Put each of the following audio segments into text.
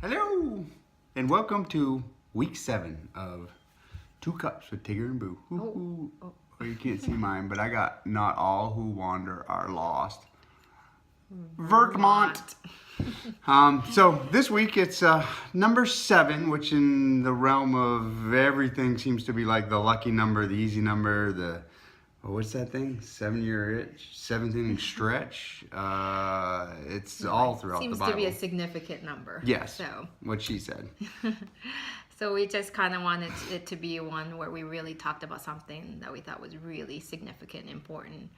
Hello, and welcome to week 7 of 2 Cups with Tigger and Boo. Well, you can't see mine, but I got not all who wander are lost. Vermont. So this week it's number 7, which in the realm of everything seems to be like the lucky number, the easy number, what's that thing? 7-year itch, 7th inning stretch. It's all throughout the Bible. Seems to be a significant number. Yes. So what she said. So we just kind of wanted it to be one where we really talked about something that we thought was really significant and important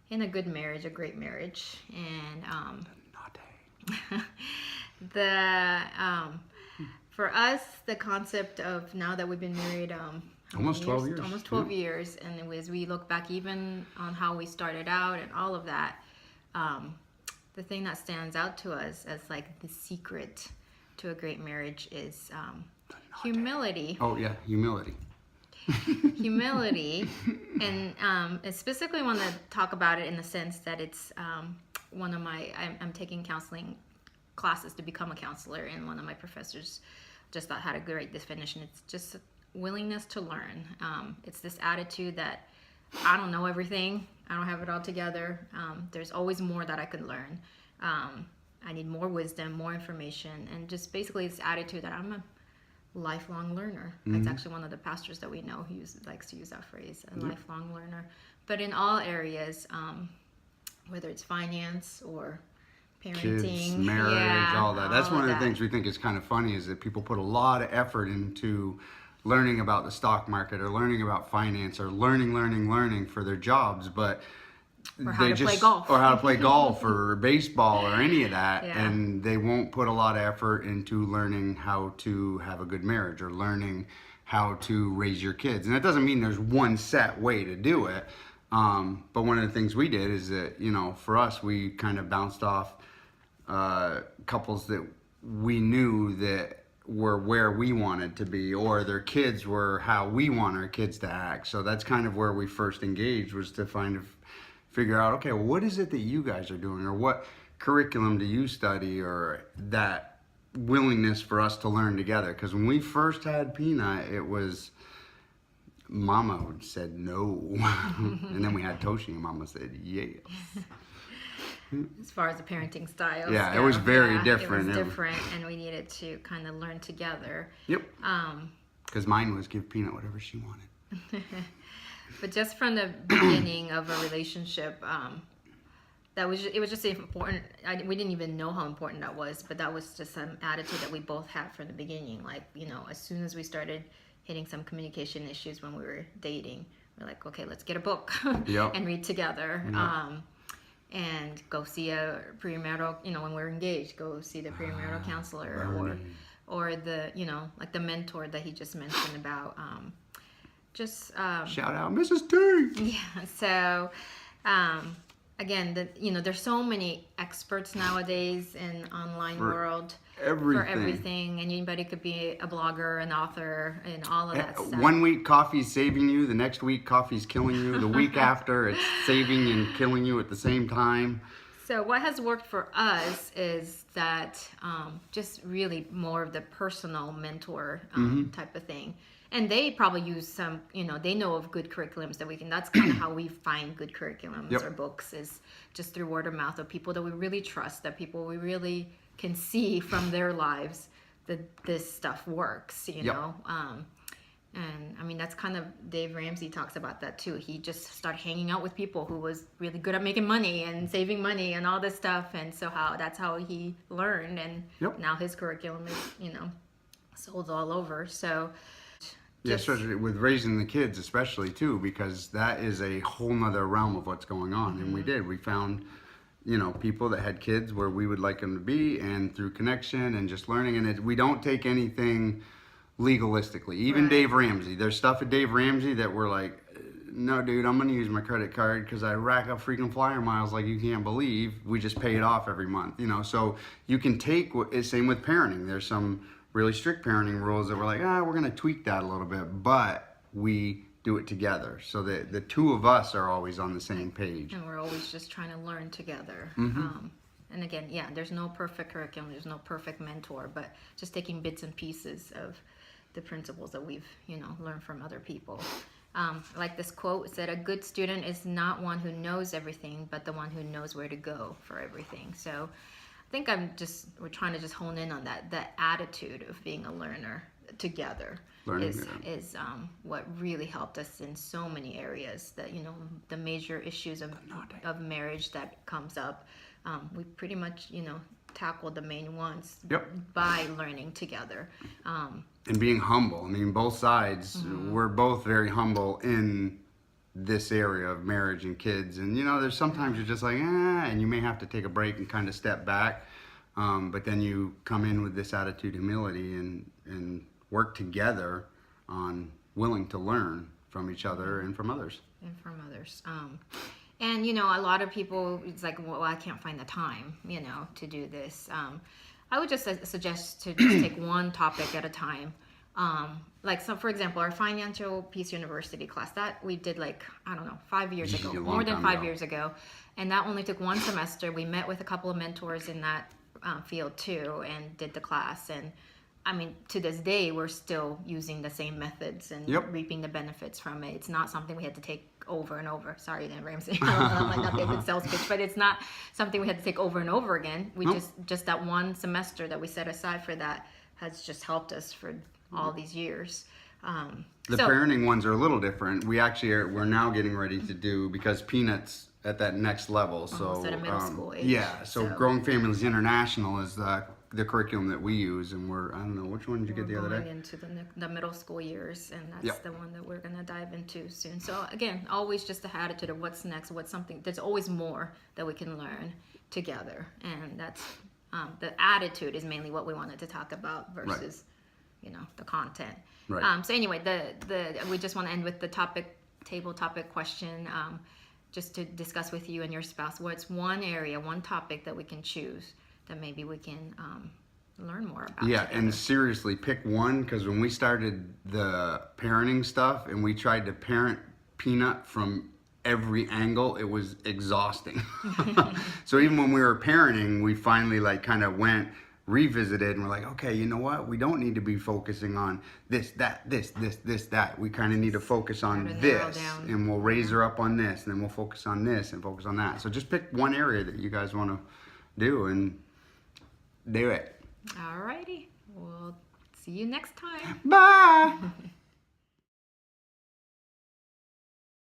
in a good marriage, a great marriage. And for us, the concept of now that we've been married almost 12 years. Almost 12 years. And as we look back even on how we started out and all of that, the thing that stands out to us as like the secret to a great marriage is humility. Oh yeah, humility. Humility. And I specifically want to talk about it in the sense that it's one of my, I'm taking counseling classes to become a counselor, and one of my professors just thought had a great definition. It's just willingness to learn. It's this attitude that I don't know everything. I don't have it all together. There's always more that I could learn. I need more wisdom, more information, and just basically this attitude that I'm a lifelong learner. That's actually one of the pastors that we know who likes to use that phrase, a lifelong learner. But in all areas, whether it's finance or parenting, kids, marriage, all that. That's one of the things we think is kind of funny, is that people put a lot of effort into learning about the stock market or learning about finance or learning for their jobs, but or how to play golf. Or how to play golf or baseball or any of that, and they won't put a lot of effort into learning how to have a good marriage or learning how to raise your kids. And that doesn't mean there's one set way to do it, but one of the things we did is that, for us, we kind of bounced off couples that we knew that were where we wanted to be, or their kids were how we want our kids to act. So that's kind of where we first engaged, was to figure out, okay, well, what is it that you guys are doing, or what curriculum do you study, or that willingness for us to learn together. Because when we first had Peanut, it was Mama said no, and then we had Toshi, and Mama said yes. As far as the parenting styles, it was very different. It was different, and we needed to kind of learn together. Yep. Because mine was give Peanut whatever she wanted. But just from the beginning of a relationship, it was just important. We didn't even know how important that was, but that was just some attitude that we both had from the beginning. Like, as soon as we started hitting some communication issues when we were dating, we're like, okay, let's get a book and read together. And go see a premarital, when we're engaged, go see the premarital counselor, or the, like the mentor that he just mentioned about. Shout out Mrs. T. Yeah. So, again, there's so many experts nowadays in online world for everything, and anybody could be a blogger, an author, and all of that stuff. One week coffee's saving you, the next week coffee's killing you, the week after it's saving and killing you at the same time. So what has worked for us is that just really more of the personal mentor type of thing. And they probably use some, they know of good curriculums that we can, that's kind of how we find good curriculums or books, is just through word of mouth of people that we really trust, that people we really can see from their lives that this stuff works, know. And I mean, that's kind of, Dave Ramsey talks about that too. He just started hanging out with people who was really good at making money and saving money and all this stuff. And so that's how he learned. And now his curriculum is, sold all over. So, especially with raising the kids, especially too, because that is a whole nother realm of what's going on. And we found, people that had kids where we would like them to be, and through connection and just learning. And we don't take anything legalistically. Even Dave Ramsey, there's stuff at Dave Ramsey that we're like, no, dude, I'm going to use my credit card because I rack up freaking flyer miles like you can't believe. We just pay it off every month, So you can take, same with parenting. There's some really strict parenting rules that we're like, we're going to tweak that a little bit, but we do it together, so that the two of us are always on the same page. And we're always just trying to learn together. And And again, yeah, there's no perfect curriculum, there's no perfect mentor, but just taking bits and pieces of the principles that we've, learned from other people. Like this quote said, a good student is not one who knows everything, but the one who knows where to go for everything. So I think we're trying to just hone in on that attitude of being a learner together. Learning, is what really helped us in so many areas. That the major issues of marriage that comes up, we pretty much tackled the main ones. Yep. By learning together. And being humble. I mean, both sides, we're both very humble in this area of marriage and kids. And there's sometimes you're just like, and you may have to take a break and kind of step back. But then you come in with this attitude, humility, and work together on willing to learn from each other and from others. And a lot of people, it's like, well, I can't find the time, to do this. I would just suggest to just take one topic at a time. For example, our Financial Peace University class that we did 5 years ago, more than 5 years ago, and that only took one semester. We met with a couple of mentors in that field too, and did the class. And I mean, to this day, we're still using the same methods and reaping the benefits from it. It's not something we had to take over and over. Sorry, Dan Ramsey. I might not be a good sales pitch, but it's not something we had to take over and over again. We just that one semester that we set aside for that has just helped us for all these years. The parenting ones are a little different. We're now getting ready to do, because Peanuts at that next level. So at a middle school age. Yeah. So Growing Families International is the curriculum that we use, and I don't know, which one did you get the other day? Going into the middle school years, and that's the one that we're going to dive into soon. So again, always just the attitude of what's next, there's always more that we can learn together, and that's the attitude is mainly what we wanted to talk about versus the content. Right. So anyway, we just want to end with the table topic question, just to discuss with you and your spouse what's one area, one topic that we can choose that maybe we can learn more about. Yeah, together. And seriously, pick one, because when we started the parenting stuff and we tried to parent Peanut from every angle, it was exhausting. So even when we were parenting, we finally kind of revisited, and we're like, okay, you know what? We don't need to be focusing on this, that. We kind of need to focus on this, and we'll raise her up on this, and then we'll focus on this and focus on that. So just pick one area that you guys want to do and do it. Alrighty. We'll see you next time. Bye.